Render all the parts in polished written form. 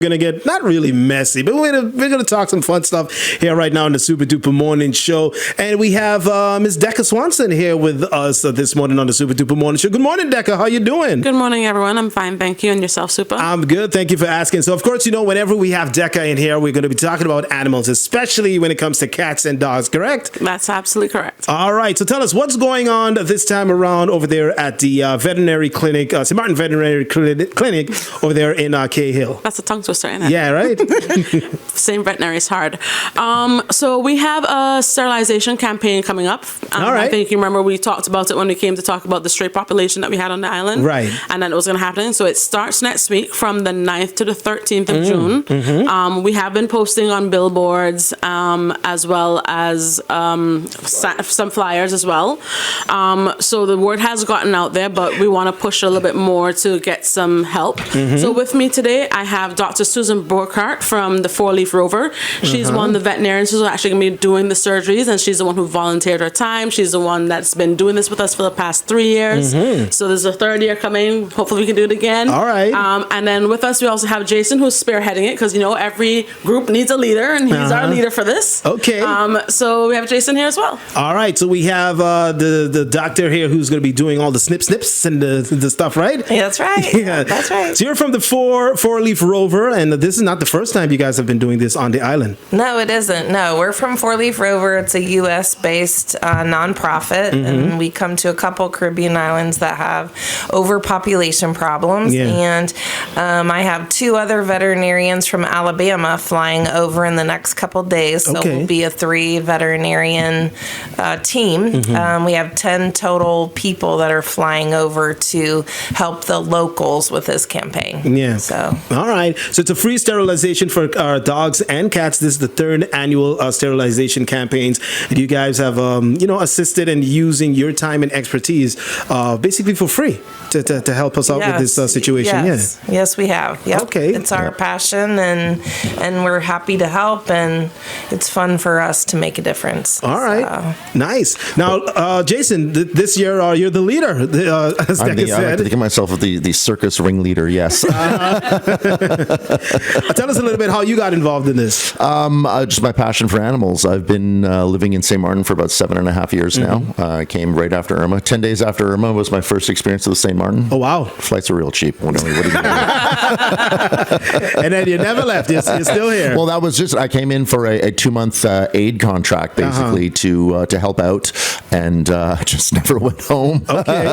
Going to get not really messy, but we're gonna talk some fun stuff here right now in the Super Duper Morning Show. And we have Ms. Decca Swanson here with us this morning on the Super Duper Morning Show. Good morning, Decca. How you doing? Good morning, everyone. I'm fine, thank you. And yourself, Super? I'm good. Thank you for asking. So, of course, you know, whenever we have Decca in here, we're going to be talking about animals, especially when it comes to cats and dogs, correct? That's absolutely correct. All right. So tell us what's going on this time around over there at the veterinary clinic, St.Maarten Veterinary Clinic over there in Cahill. That's a tongue twister, isn't it? Yeah, right? Same veterinary is hard. So we have a sterilization campaign coming up. All right. I think you remember we talked about it when we came to talk about the stray population that we had on the island. Right. And then it was going to happen. So it starts next week from the 9th to the 13th of June. Mm-hmm. We have been posting on billboards as well as some flyers as well. So the word has gotten out there, but we want to push a little bit more to get some help. Mm-hmm. So with me today, I have Dr. Susan Burkhart from the Four-Leaf Rover. She's one of the veterinarians who's actually going to be doing the surgeries, and she's the one who volunteered her time. She's the one that's been doing this with us for the past 3 years. Mm-hmm. So there's a third year coming. Hopefully we can do it again. All right. And then with us, we also have Jason, who's spearheading it, because, you know, every group needs a leader, and he's our leader for this. Okay. So we have Jason here as well. All right. So we have the doctor here who's going to be doing all the snips and the stuff, right? Yeah, that's right. Yeah. That's right. So you're from the Four-Leaf Rover, and this is not the first time you guys have been doing this on the island. No, it isn't. No, we're from Four-Leaf Rover. It's a U.S.-based nonprofit, and we come to a couple Caribbean islands that have overpopulation problems. Yeah. And I have 2 other veterinarians from Alabama flying over in the next couple days. So Okay. we'll be a 3 veterinarian team. We have 10 total people that are flying over to help the locals with this campaign. Yeah. So. All right. So it's a free sterilization for dogs and cats. This is the 3rd annual sterilization campaigns. And you guys have, assisted in using your time and expertise basically for free to help us out with this situation. Yes. Yeah. Yes, we have. Yep. Okay. It's our passion, and we're happy to help, and it's fun for us to make a difference. All right. Nice. Now, Jason, this year you're the leader, as Decca said. I like to think of myself as the circus ringleader, yes. Tell us a little bit how you got involved in this. Just my passion for animals. I've been living in St. Maarten for about 7.5 years now. I came right after Irma. 10 days after Irma was my first experience with St. Maarten. Oh, wow. Flights are real cheap. What do you mean? And then you never left. You're still here. Well, that was just, I came in for a 2-month aid contract, basically, to help out, and just never went home. Okay.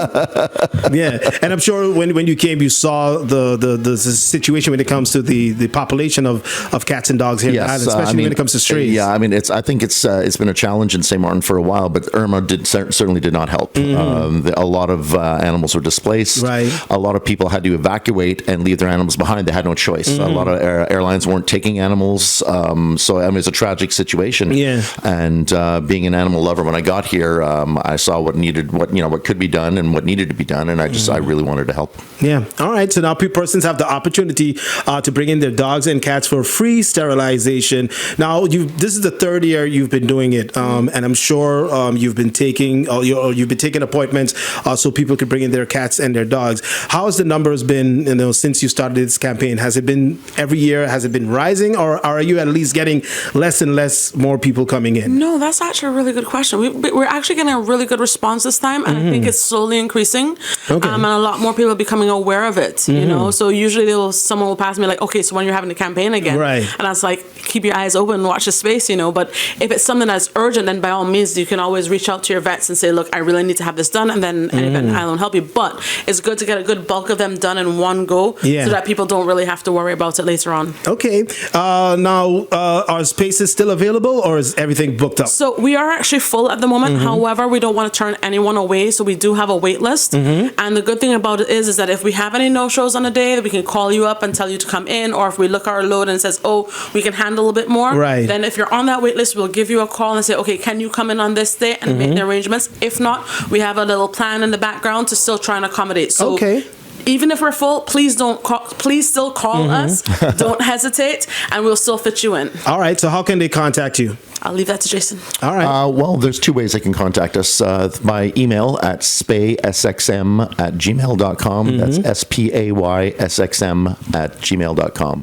Yeah. And I'm sure when you came, you saw the situation when it comes to the population of cats and dogs here in the island, especially when it comes to strays. Yeah, I mean, I think it's been a challenge in St. Maarten for a while, but Irma certainly did not help. A lot of animals were displaced. Right. A lot of people had to evacuate and leave their animals behind. They had no choice. A lot of airlines weren't taking animals. So, I mean, it's a tragic situation. Yeah. And being an animal lover, when I got here, I saw what could be done and what needed to be done, and I really wanted to help. Yeah. All right. So now persons have the opportunity to bring in their dogs and cats for free sterilization. Now, this is the 3rd year you've been doing it, and I'm sure you've been taking appointments so people could bring in their cats and their dogs. How has the numbers been? Since you started this campaign, has it been every year? Has it been rising, or are you at least getting less and less more people coming in? No, that's actually a really good question. We're actually getting a really good response this time, and I think it's slowly increasing. Okay. And a lot more people are becoming aware of it. You know, so usually someone will pass me like, okay, so when you're having the campaign again, right? And I was like, keep your eyes open, watch the space. But if it's something that's urgent, then by all means you can always reach out to your vets and say, look, I really need to have this done, and then any vet in the island will help you. But it's good to get a good bulk of them done in one go, so that people don't really have to worry about it later on. Okay. Now, are spaces still available, or is everything booked up? So we are actually full at the moment. However, we don't want to turn anyone away, so we do have a wait list. And the good thing about it is that if we have any no-shows on a day, we can call you up and tell you to come in, or if we look at our load and it says, oh, we can handle a bit more, right, then if you're on that wait list, we'll give you a call and say, okay, can you come in on this day, and make the arrangements. If not, we have a little plan in the background to still try and accommodate. So okay. Even if we're full, please still call us. Don't hesitate, and we'll still fit you in. All right. So how can they contact you? I'll leave that to Jason. All right. Well, there's two ways they can contact us. My email at spaysxm@gmail.com. That's spaysxm@gmail.com.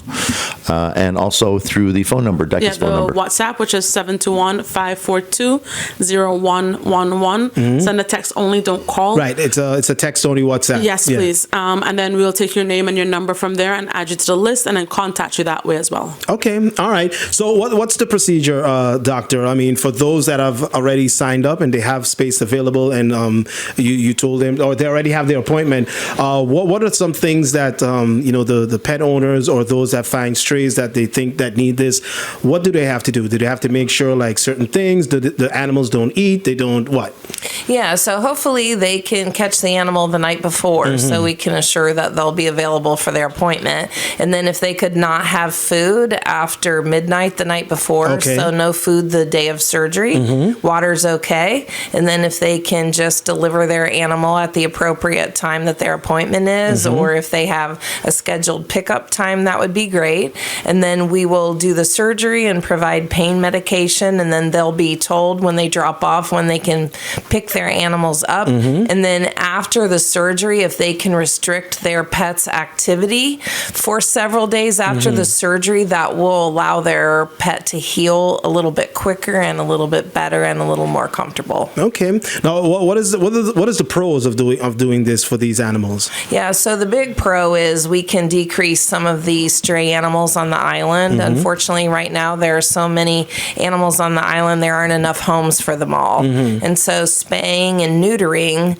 And also through the phone number, Decca's phone number. WhatsApp, which is 721-542-0111. Send a text only, don't call. Right. It's a text only WhatsApp. Yes, Yeah. please. And then we'll take your name and your number from there and add you to the list and then contact you that way as well. Okay. All right. So what's the procedure, Doctor? I mean, for those that have already signed up and they have space available and you told them, or they already have their appointment, what are some things that, the pet owners or those that find strays that they think that need this, what do they have to do? Do they have to make sure like certain things the animals don't eat? They don't what? Yeah, so hopefully they can catch the animal the night before so we can assure that they'll be available for their appointment. And then if they could not have food after midnight the night before, Okay. so no food the day of surgery, water's okay. And then if they can just deliver their animal at the appropriate time that their appointment is, or if they have a scheduled pickup time, that would be great. And then we will do the surgery and provide pain medication, and then they'll be told when they drop off when they can pick their animals up. And then after the surgery, if they can restrict their pet's activity for several days after the surgery, that will allow their pet to heal a little bit quicker and a little bit better and a little more comfortable. Okay. Now, what is the pros of doing this for these animals? Yeah, so the big pro is we can decrease some of the stray animals on the island. Unfortunately, right now there are so many animals on the island, there aren't enough homes for them all. And so spaying and neutering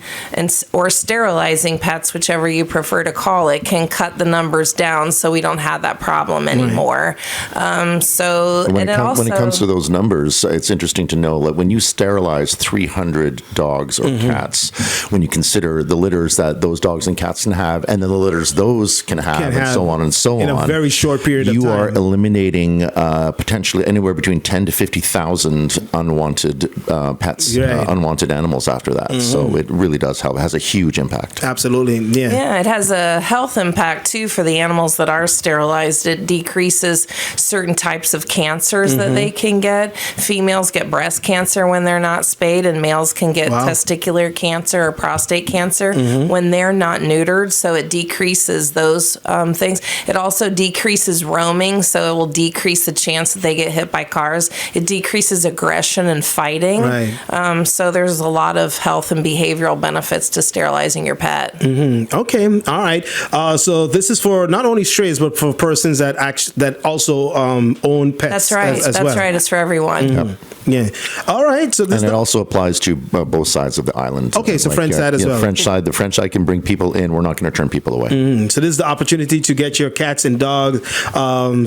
or sterilizing pets, whichever you prefer to call it, can cut the numbers down so we don't have that problem anymore. When it comes to those numbers, it's interesting to know that when you sterilize 300 dogs or cats, when you consider the litters that those dogs and cats can have, and then the litters those can have, and so on and so in on, a very short period of time, you are eliminating potentially anywhere between 10 to 50,000 unwanted pets, unwanted animals after that. So it really does help. It has a huge impact. Absolutely. Yeah. Yeah, it has a health impact too for the animals that are sterilized. It decreases certain types of cancers that they can get. Females get breast cancer when they're not spayed, and males can get testicular cancer or prostate cancer when they're not neutered. So it decreases those things. It also decreases roaming, so it will decrease the chance that they get hit by cars. It decreases aggression and fighting. Right. So there's a lot of health and behavioral benefits to sterilizing your pet. Okay. All right. So this is for not only strays, but for persons that also own pets. That's right. As well. That's right. It's for everyone. Yeah. All right. So this And it also applies to both sides of the island. Okay, so French side as well. The French side can bring people in. We're not going to turn people away. So this is the opportunity to get your cats and dogs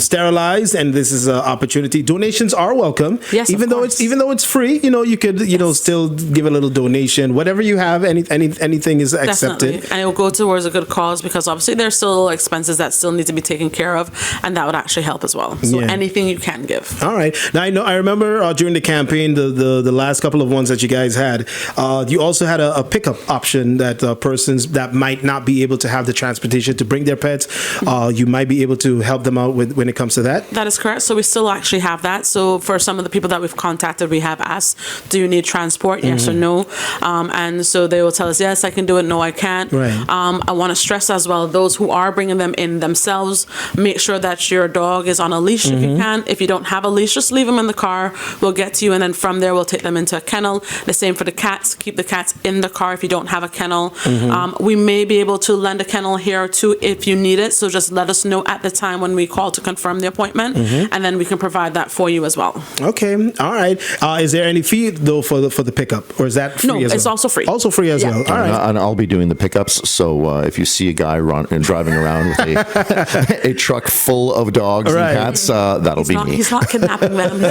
sterilized, and this is an opportunity. Donations are welcome. Yes, even though it's free. You could still give a little donation. Whatever you have, anything is accepted. Definitely. And it will go towards a good cause because obviously there's still expenses that still need to be taken care of, and that would actually help as well. So anything you can give. All right. Now I remember during the campaign, the last couple of ones that you guys had, you also had a pickup option that persons that might not be able to have the transportation to bring their pets, you might be able to help them out with when it comes to that. That is correct. So we still actually have that. So for some of the people that we've contacted, we have asked, do you need transport? Yes or no? And so they will tell us, yes, I can do it. No, I can't. Right. I want to stress as well, those who are bringing them in themselves, make sure that your dog is on a leash if you can. If you don't have a leash, just leave them in the car. We'll get to you, and then from there we'll take them into a kennel. The same for the cats. Keep the cats in the car if you don't have a kennel. We may be able to lend a kennel here or two if you need it. So just let us know at the time when we call to confirm the appointment, and then we can provide that for you as well. Okay. All right. Is there any fee though for the pickup, or is that free? No, as it's well? also free. Also free as well. All right. And I'll be doing the pickups. So if you see a guy driving around with a truck full of dogs and cats, that'll be me. He's not kidnapping them.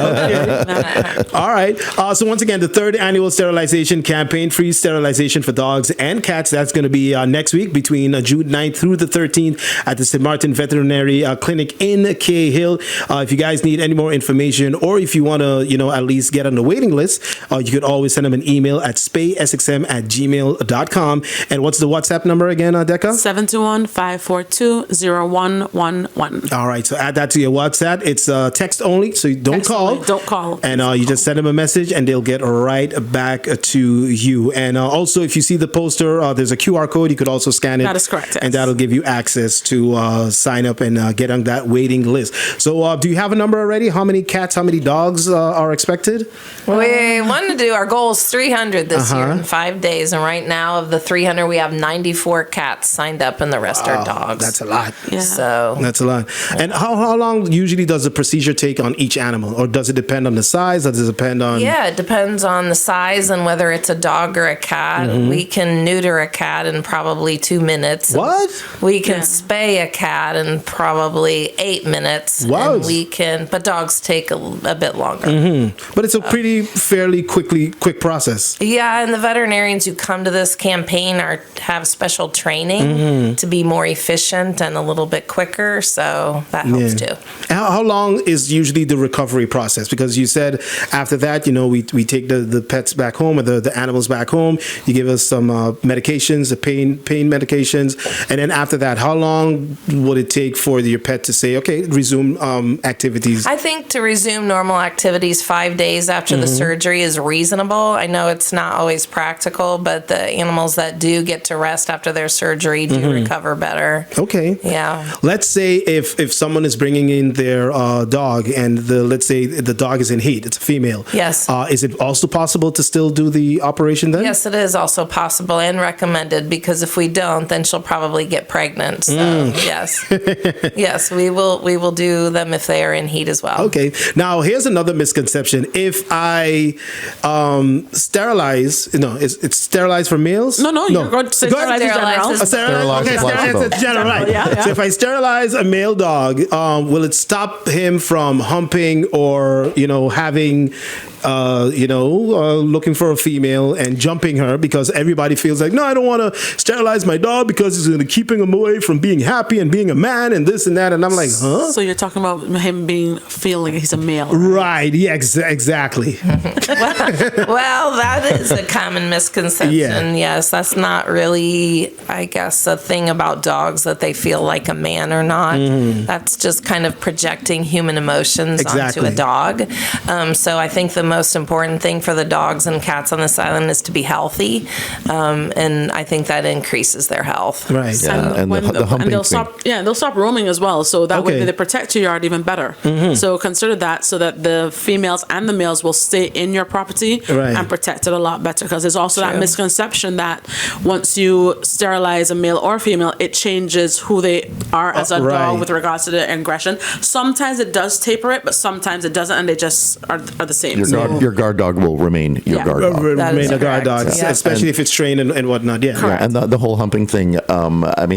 All right. So once again, the third annual sterilization campaign, free sterilization for dogs and cats. That's going to be next week between June 9th through the 13th at the St.Maarten Veterinary Clinic in Cahill. If you guys need any more information, or if you want to, at least get on the waiting list, you could always send them an email at spaysxm@gmail.com. And what's the WhatsApp number again, Decca? 721-542-0111. All right. So add that to your WhatsApp. It's text only, so you don't call. Don't call. And you just send them a message and they'll get right back to you. And also, if you see the poster, there's a QR code. You could also scan it. That is correct, yes. And that'll give you access to sign up and get on that waiting list. So do you have a number already? How many cats, how many dogs are expected? We wanted to do, our goal is 300 this year in 5 days. And right now, of the 300, we have 94 cats signed up and the rest are dogs. That's a lot. Yeah. So That's a lot. And how long usually does the procedure take on each animal? Or does it depend on the size? Or does it depend on... yeah, it depends on the size and whether it's a dog or a cat. We can neuter a cat in probably 2 minutes. What? We can spay a cat in probably 8 minutes. Wow. And we can, but dogs take a bit longer. But it's a pretty fairly quick process. Yeah, and the veterinarians who come to this campaign have special training to be more efficient and a little bit quicker, so that helps too. How long is usually the recovery process? Because you said after that, we take the pets back home or the animals back home. You give us some medications, the pain medications, and then after that, how long would it take for your pet to say, okay, resume activities? I think to resume normal activities 5 days after the surgery is reasonable. I know it's not always practical, but the animals that do get to rest after their surgery do recover better. Okay. Yeah. Let's say if someone is bringing in their dog and let's say the dog is in heat, it's a female. Yes. Is it also possible to still do the operation then? Yes, it is also possible and recommended, because if we don't, then she'll probably get pregnant. So yes. Yes, we will do them if they are in heat as well. Okay. Now, here's another misconception. If I sterilize, it's sterilized for males? No, you're going to say sterilize in general. Sterilize general, right. Yeah. So if I sterilize a male dog, will it stop him from humping or, having, looking for a female and jumping her, because everybody feels like, no, I don't want to sterilize my dog because it's going to keeping him away from being happy and being a man and this and that. And I'm like, huh? So you're talking about him feeling he's a male. Right. Yeah, exactly. Well, that is a common misconception. Yeah. Yes, that's not really, I guess, a thing about dogs that they feel like a man or not. That's just kind of projecting human emotions onto a dog. So I think the most important thing for the dogs and cats on this island is to be healthy, and I think that increases their health. Right. So, And the humping they'll thing. they'll stop roaming as well. So that way Okay. they protect your yard even better. So consider that, so that the females and the males will stay in your property and protect it a lot better. Because there's also that misconception that once you sterilize a male or female, it changes who they are as a dog with regards to the aggression. Sometimes it does taper it, but sometimes it doesn't, and they just are the same. Your guard dog will remain your guard dog. Remain a guard dog, Yeah. especially if it's trained and whatnot. Yeah. Yeah, and the whole humping thing,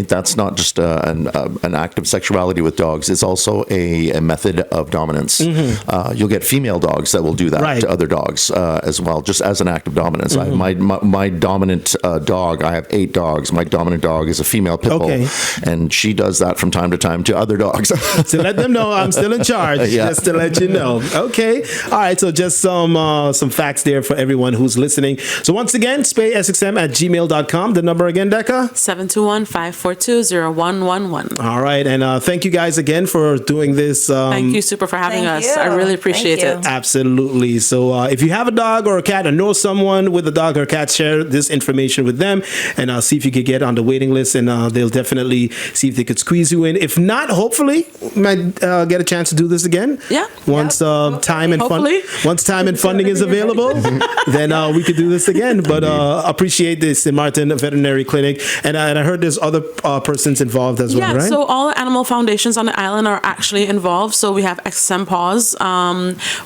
that's not just an act of sexuality with dogs. It's also a method of dominance. You'll get female dogs that will do that to other dogs as well, just as an act of dominance. My dominant dog, I have 8 dogs. My dominant dog is a female pit bull, and she does that from time to time to other dogs. To let them know I'm still in charge, just to let you know. Okay. All right. So just some facts there for everyone who's listening. So once again, spaySXM@gmail.com. The number again, Decca? 721-542-0111. All right. And thank you guys again for doing this. Thank you super for having us. I really appreciate it. Absolutely. So if you have a dog or a cat or know someone with a dog or a cat, share this information with them and see if you could get on the waiting list, and they'll definitely see if they could squeeze you in. If not, hopefully might get a chance to do this again. Yeah. Once time and funding is available, then we could do this again. But appreciate this St.Maarten Veterinary Clinic, and I heard there's other persons involved as well, right? So all the animal foundations on the island are actually involved. So we have XSM Paws,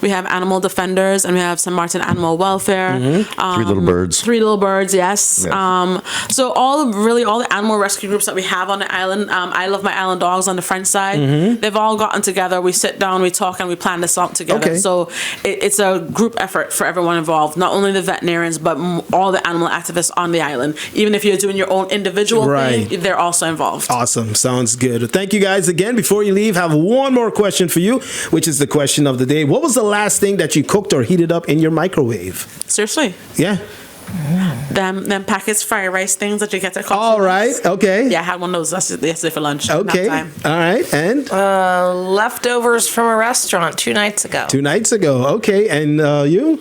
we have Animal Defenders, and we have St.Maarten Animal Welfare. 3 Little Birds. 3 Little Birds, yes. So all the animal rescue groups that we have on the island, I Love My Island Dogs on the French side, they've all gotten together. We sit down, we talk, and we plan this out together. Okay. So it's a group effort for everyone involved, not only the veterinarians, but all the animal activists on the island. Even if you're doing your own individual thing, they're also involved. Awesome. Sounds good. Thank you guys again. Before you leave, I have one more question for you, which is the question of the day. What was the last thing that you cooked or heated up in your microwave? Seriously. Yeah. Them packets fried rice things that you get at All right. Okay. Yeah, I had one of those yesterday for lunch. Okay. Nap time. All right. And Leftovers from a restaurant 2 nights ago. 2 nights ago. Okay. And you?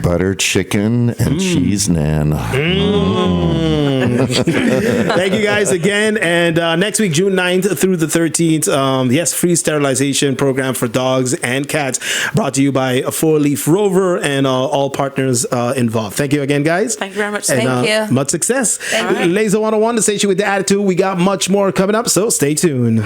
Butter chicken and cheese naan. Thank you guys again. And next week, June 9th through the 13th, yes, free sterilization program for dogs and cats brought to you by a 4-Leaf Rover and all partners involved. Thank you again, guys. Thank you very much. And, Thank you. much success. Thank you. Laser 101, the station with the attitude. We got much more coming up, so stay tuned.